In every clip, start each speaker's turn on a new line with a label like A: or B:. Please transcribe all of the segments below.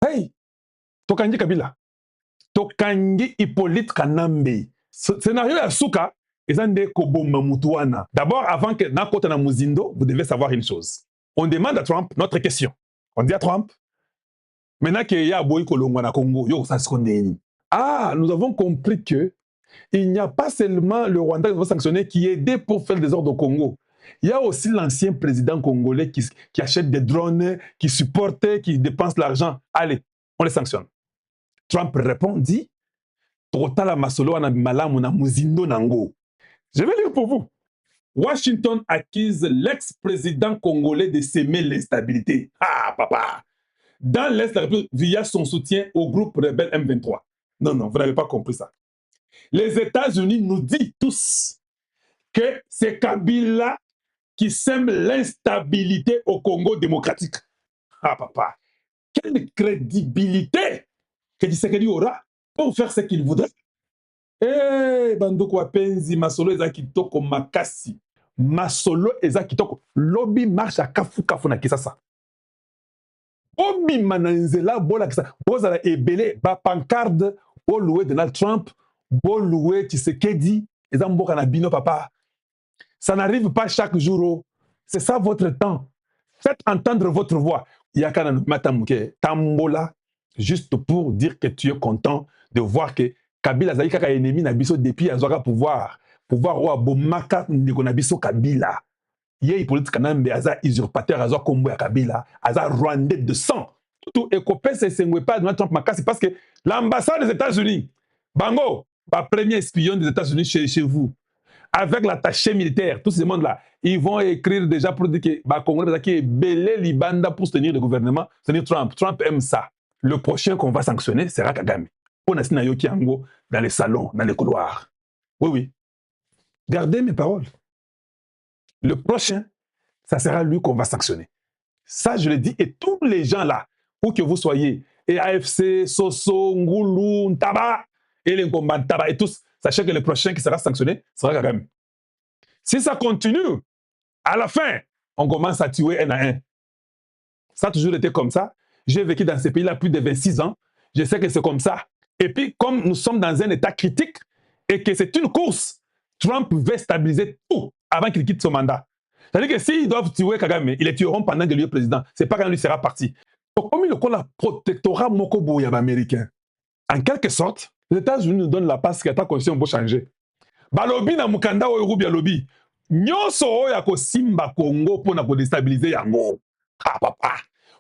A: Hey, Tokangi Kabila, Tokangi Hippolyte Kanambe. Scénario ya Souka, ezande koboma mutuana. D'abord, avant que Nakota na Muzindo, vous devez savoir une chose. On demande à Trump notre question. On dit à Trump, maintenant qu'il y a Boy Kolongwa na Congo, yo ça se connaît. Ah, nous avons compris que il n'y a pas seulement le Rwanda qui va sanctionner qui aidait pour faire des ordres au Congo. Il y a aussi l'ancien président congolais qui achète des drones, qui supporte, qui dépense l'argent. Allez, on les sanctionne. Trump répond, dit, Totala Masolo na malamu na muzindo nango. Je vais lire pour vous. Washington accuse l'ex-président congolais de s'aimer l'instabilité. Ah, papa! Dans l'Est de la République, via son soutien au groupe rebelle M23. Non, non, vous n'avez pas compris ça. Les États-Unis nous disent tous que c'est Kabila qui sème l'instabilité au Congo démocratique. Ah, papa! Quelle crédibilité que Tshisekedi aura pour faire ce qu'il voudrait. Eh, bandoko wapenzi, masolo eza kitoko makasi. Masolo eza kitoko. Lobby marche à kafu na Kisasa. Obi mananzela bola Kisasa. Bozala ebele ba pancarte bo loué Donald Trump, bo loué Tshisekedi, eza mboka na bino papa. Ça n'arrive pas chaque jour. C'est ça votre temps. Faites entendre votre voix. Yakana matamuke tambola juste pour dire que tu es content de voir que Kabila zali kaka ennemi na biso depuis azwaka pouvoir wa bomaka ndeko na biso Kabila. Ye Hippolyte Kanambe aza usurpateur azwa kombo ya Kabila, aza rwandais de sang. Tout ekopé se sengwe pas Donald Trump makasi parce que l'ambassade des États-Unis, bango, ba premier espion des États-Unis chez vous. Avec l'attaché militaire, tous ces mondes-là, ils vont écrire déjà pour dire que bah, Congolais qui est belé Libanda pour soutenir le gouvernement, soutenir Trump. Trump aime ça. Le prochain qu'on va sanctionner sera Kagame. On a signé Yoki Ango dans les salons, dans les couloirs. Oui, oui. Gardez mes paroles. Le prochain, ça sera lui qu'on va sanctionner. Ça, je le dis, et tous les gens là, où que vous soyez, et AFC, Soso, Ngoulou, Ntaba, et les combats Ntaba, et tous, sachez que le prochain qui sera sanctionné sera Kagame. Si ça continue, à la fin, on commence à tuer un à un. Ça a toujours été comme ça. J'ai vécu dans ces pays-là plus de 26 ans. Je sais que c'est comme ça. Et puis, comme nous sommes dans un état critique et que c'est une course, Trump veut stabiliser tout avant qu'il quitte son mandat. C'est-à-dire que s'ils doivent tuer Kagame, ils les tueront pendant que lui est président. C'est pas quand lui sera parti. Donc, comme il le la protectorat Mokobo américain, en quelque sorte, les États-Unis nous donnent la passe que ta constitution va changer. Balobi na mukanda o Rubi alobi. Nyonso oya ko simba Congo pour na déstabiliser yango. Ah papa.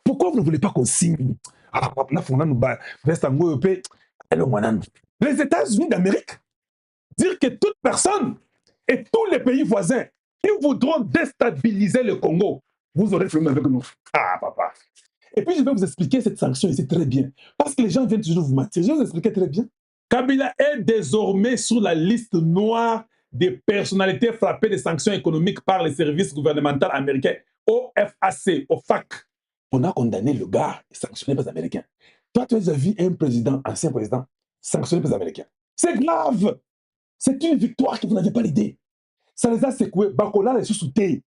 A: Pourquoi vous ne voulez pas qu'on signe? Ah papa, là fona nous ba veste ngo yope. Les États-Unis d'Amérique dire que toute personne et tous les pays voisins qui voudront déstabiliser le Congo, vous aurez fait avec nous. Ah papa. Et puis je vais vous expliquer cette sanction ici très bien. Parce que les gens viennent toujours vous mentir. Je vais vous expliquer très bien. Kabila est désormais sur la liste noire des personnalités frappées de sanctions économiques par les services gouvernementaux américains, OFAC, OFAC. On a condamné le gars et sanctionné les Américains. Toi, tu as vu un président, ancien président, sanctionné les Américains. C'est grave. C'est une victoire que vous n'avez pas l'idée. Ça les a secoués. Bakola les sous-soutés.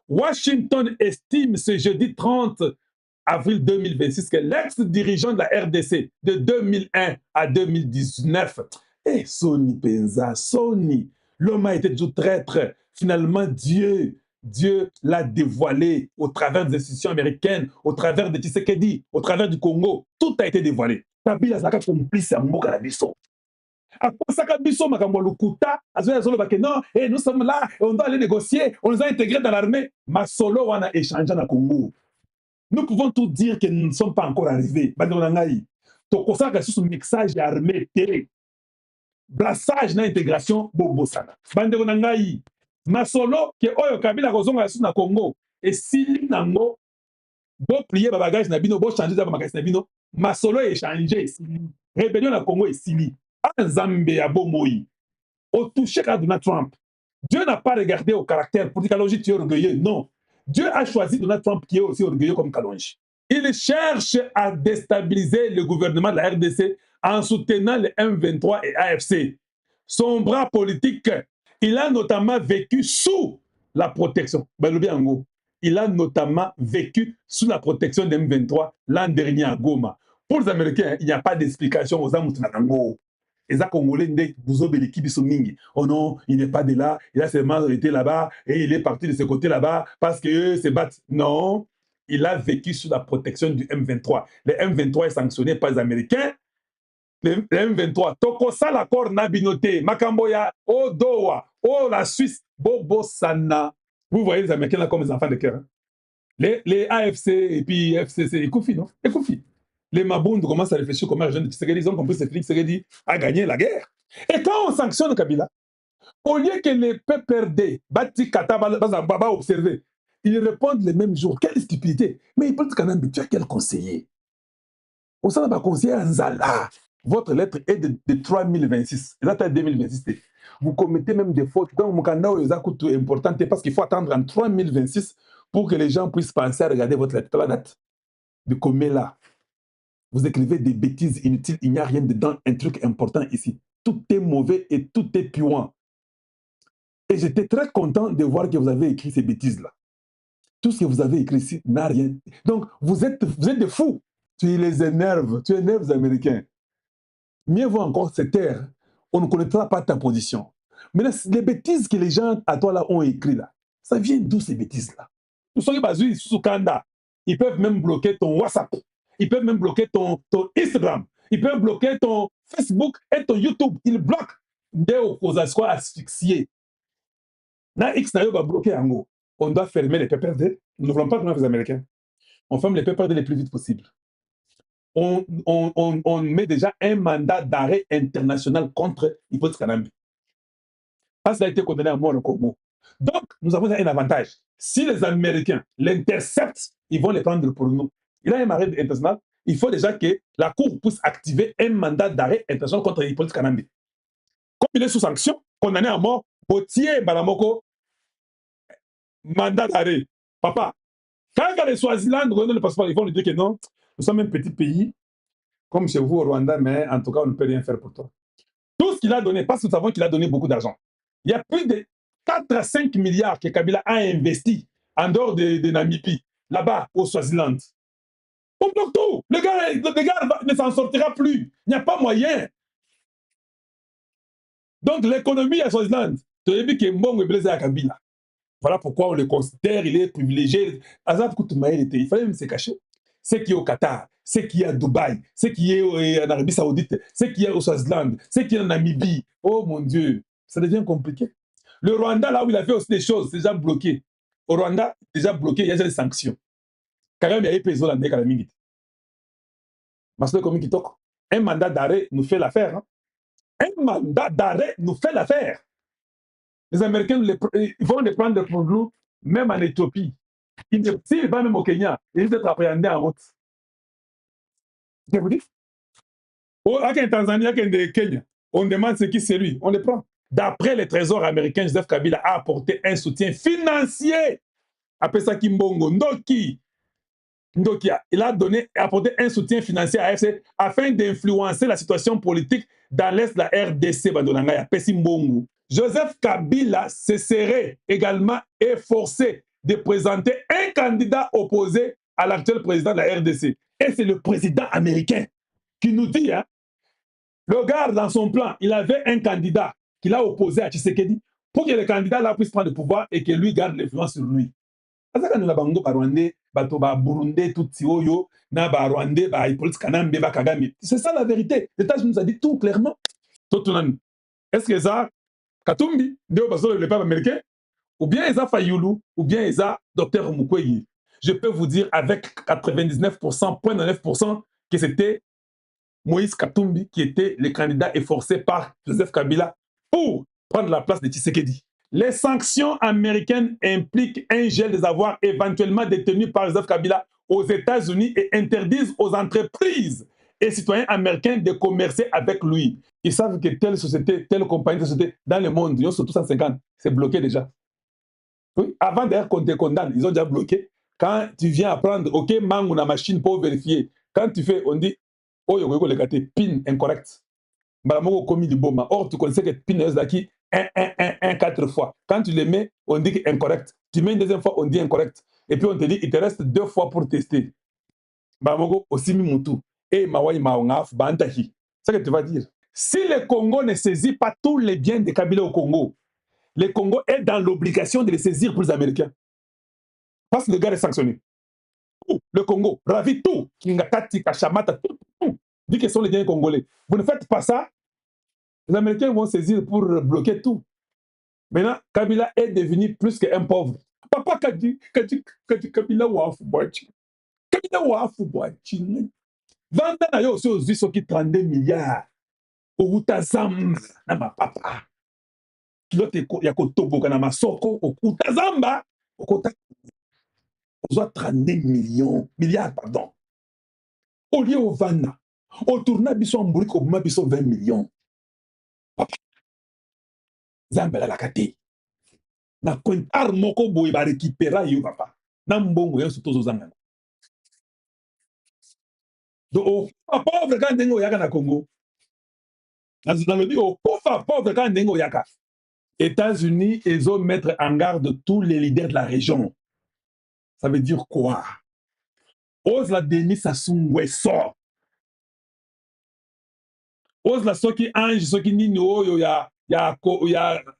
A: Washington estime ce jeudi 30 avril 2026 que l'ex-dirigeant de la RDC de 2001 à 2019, et Sony Penza, Sony, l'homme a été toujours traître. Finalement, Dieu l'a dévoilé au travers des institutions américaines, au travers de Tshisekedi, au travers du Congo. Tout a été dévoilé. Kabila Zaka complice à Mboka la Bisso. Après ça, Kabiso Makambo Lukuta, non, et nous sommes là, et on doit aller négocier, on nous a intégrés dans l'armée. Masolo, on a échangé dans le Congo. Nous pouvons tout dire que nous ne sommes pas encore arrivés. Donc, ça, c'est un mixage armé, brassage d'intégration, Bobosana. Masolo, qui est au Kabila Kozonga na Congo, et si nango, bo plier bagage na bino, bo changer da bagage na bino, Masolo est changé. Rébellion na Congo est sili. Zambé à Bomoï. Au touché à Donald Trump. Dieu n'a pas regardé au caractère politique. Kalonji, tu es orgueilleux. Non. Dieu a choisi Donald Trump qui est aussi orgueilleux comme Kalonji. Il cherche à déstabiliser le gouvernement de la RDC en soutenant les M23 et AFC. Son bras politique, il a notamment vécu sous la protection. il a notamment vécu sous la protection de M23 l'an dernier à Goma. Pour les Américains, il n'y a pas d'explication aux Amoutunatango. Les Congolais, oh non, il n'est pas de là, il a seulement été là-bas et il est parti de ce côté là-bas parce qu'eux se battent. Non, il a vécu sous la protection du M23. Le M23 est sanctionné par les Américains. Le M23, Toko Salakor Nabinote, Makamboya, Odoa, Oh la Suisse, Bobo Sana. Vous voyez les Américains là comme les enfants de cœur. Hein? Les AFC et puis FCC, Ekoufi, non? Ekoufi. Les Mabound commencent à réfléchir comment les jeunes de Tshisekedi, ils ont compris que Félix Tshisekedi a gagné la guerre. Et quand on sanctionne Kabila, au lieu que les PPRD, Bati Kata, Baba observer, ils répondent les mêmes jours. Quelle stupidité. Mais ils peuvent quand même, tu as quel conseiller? Au sein de ma conseiller Nzala, votre lettre est de 3026. Là, tu 2026. Vous commettez même des fautes. Donc, mon candidat est important parce qu'il faut attendre en 3026 pour que les gens puissent penser à regarder votre lettre. La date de combien là? Vous écrivez des bêtises inutiles, il n'y a rien dedans, un truc important ici. Tout est mauvais et tout est puant. Et j'étais très content de voir que vous avez écrit ces bêtises-là. Tout ce que vous avez écrit ici n'a rien. Donc, vous êtes des fous. Tu les énerves, tu énerves les Américains. Mieux vaut encore se taire. On ne connaîtra pas ta position. Mais les bêtises que les gens à toi là ont écrites là, ça vient d'où ces bêtises-là? Nous sommes basés sous Kanda. Ils peuvent même bloquer ton WhatsApp. Ils peuvent même bloquer ton Instagram. Ils peuvent bloquer ton Facebook et ton YouTube. Ils bloquent des oppositions asphyxiées. Na X va bloquer en gros. On doit fermer les PPRD. Nous ne voulons pas les Américains. On ferme les PPRD le plus vite possible. On met déjà un mandat d'arrêt international contre Hippolyte Kanambe. Parce qu'il a été condamné à mort au Congo. Donc, nous avons un avantage. Si les Américains l'interceptent, ils vont les prendre pour nous. Il a un arrêt international. Il faut déjà que la Cour puisse activer un mandat d'arrêt international contre Hippolyte Kanambe. Comme il est sous sanction, condamné à mort, Botier Balamoko, mandat d'arrêt. Papa, quand les Swaziland redonnent le passeport, ils vont lui dire que non, nous sommes un petit pays, comme chez vous au Rwanda, mais en tout cas, on ne peut rien faire pour toi. Tout ce qu'il a donné, parce que nous savons qu'il a donné beaucoup d'argent. Il y a plus de 4 à 5 milliards que Kabila a investi en dehors de Namibie, là-bas, au Swaziland. On bloque tout. Le gars ne s'en sortira plus. Il n'y a pas moyen. Donc, l'économie à Swaziland, tu as vu que Mbongo est blessé à Kabila. Voilà pourquoi on le considère, il est privilégié. Azad Koutoumaïl, il fallait même se cacher. Ce qui est au Qatar, ce qui est à Dubaï, ce qui est en Arabie Saoudite, ce qui est au Swaziland, ce qui est en Namibie. Oh mon Dieu, ça devient compliqué. Le Rwanda, là où il a fait aussi des choses, c'est déjà bloqué. Au Rwanda, déjà bloqué, il y a déjà des sanctions. Kagame a payé Hollande à la minute. Un mandat d'arrêt nous fait l'affaire. Hein? Un mandat d'arrêt nous fait l'affaire. Les Américains ils vont les prendre pour nous, même en Éthiopie. S'il va même au Kenya, il risque d'être appréhendé en route. Je vous dis. Au Tanzanie, au Kenya, on demande ce qui c'est lui, on le prend. D'après les trésors américains, Joseph Kabila a apporté un soutien financier à Pesa Kimbongo, Ndoki. Il a apporté un soutien financier à AFC afin d'influencer la situation politique dans l'Est de la RDC, Badonanga, Pesimbongo. Joseph Kabila se serait également efforcé de présenter un candidat opposé à l'actuel président de la RDC. Et c'est le président américain qui nous dit, hein, le gars, dans son plan, il avait un candidat qu'il a opposé à Tshisekedi pour que le candidat là puisse prendre le pouvoir et que lui garde l'influence sur lui. C'est ça la vérité. Les États-Unis nous a dit tout clairement. Est-ce que ça, Katumbi, le peuple américain, ou bien Eza Fayoulou, ou bien Eza Dr Mukwege. Je peux vous dire avec 99%, 0.9% que c'était Moïse Katumbi qui était le candidat efforcé par Joseph Kabila pour prendre la place de Tshisekedi. Les sanctions américaines impliquent un gel des avoirs éventuellement détenus par Joseph Kabila aux États-Unis et interdisent aux entreprises et citoyens américains de commercer avec lui. Ils savent que telle société, telle compagnie de société dans le monde, ils ont surtout 150, c'est bloqué déjà. Oui, avant d'ailleurs qu'on te condamne, ils ont déjà bloqué. Quand tu viens apprendre, OK, mangue la machine pour vérifier. Quand tu fais, on dit, oh, il y a PIN incorrect. Or, tu connaissais que PIN est qui 1, 4 fois. Quand tu les mets, on dit incorrect. Tu mets une deuxième fois, on dit incorrect. et puis on te dit, il te reste 2 fois pour tester. Bamoko, aussi Moutou, et Mawai Maongaf, Bantahi. C'est ce que tu vas dire. Si le Congo ne saisit pas tous les biens de Kabila au Congo, le Congo est dans l'obligation de les saisir pour les Américains. Parce que le gars est sanctionné. Tout, le Congo, ravi tout, Kingakati, Kachamata, tout, dit que ce sont les biens congolais. Vous ne faites pas ça, les Américains vont saisir pour bloquer tout. Maintenant, Kabila est devenu plus qu'un pauvre. Papa Kadi, Kabila Wafu Boachi. Kabila Wafu Boachi. Vanda na yo aussi aux Suisses qui 32 milliards. Outa Zamba, na ma papa. Kilote ya kotoboka na masoko, Outa Zamba, Okota. On doit 32 milliards, pardon. Au lieu au Vanda, au tourna biso en Mbourik, au Buma biso 20 millions. Papa. Zamba la kate. Na kwentar moko boy ba récupérer yo papa. Na mbongo yo surtout zanga. Donc, pauvre quand ndengo yaka na Congo. Dans le dit, pauvre quand ndengo yaka. États-Unis, ils ont mettre en garde tous les leaders de la région. Ça veut dire quoi? Ose la Denis Sassou Nguesso. Ose la Soki Ange, Soki Nino, ya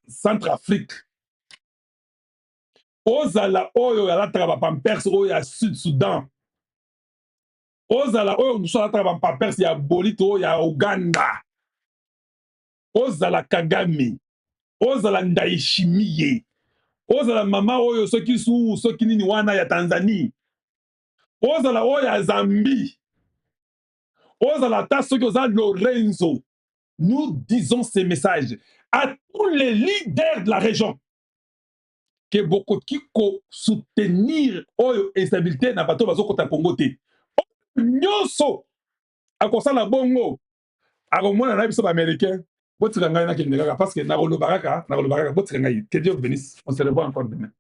A: Centrafrique. Ose la Oyo, ya la Traba Pampers, ya Sud-Soudan. Ose la Oyo, nous sommes la Traba Pampers, ya Bolito, ya Ouganda. Ose la Kagame. Ose la Ndaishimiye. Ose la Mama Oyo, Soki Su, Soki Nini Wana, ya Tanzanie. Ose la Oyo, ya Zambie. Ose la Ta, Soki Oza Lorenzo. Nous disons ces messages à tous les leaders de la région que beaucoup qui soutenir l'instabilité n'a pas tout bazo kota Congo te. Nyonso a kosa la bongo a komona na biso américain botika ngai na kendeka parce que na kolobaka botika ngai que Dieu bénisse on se revoit encore demain.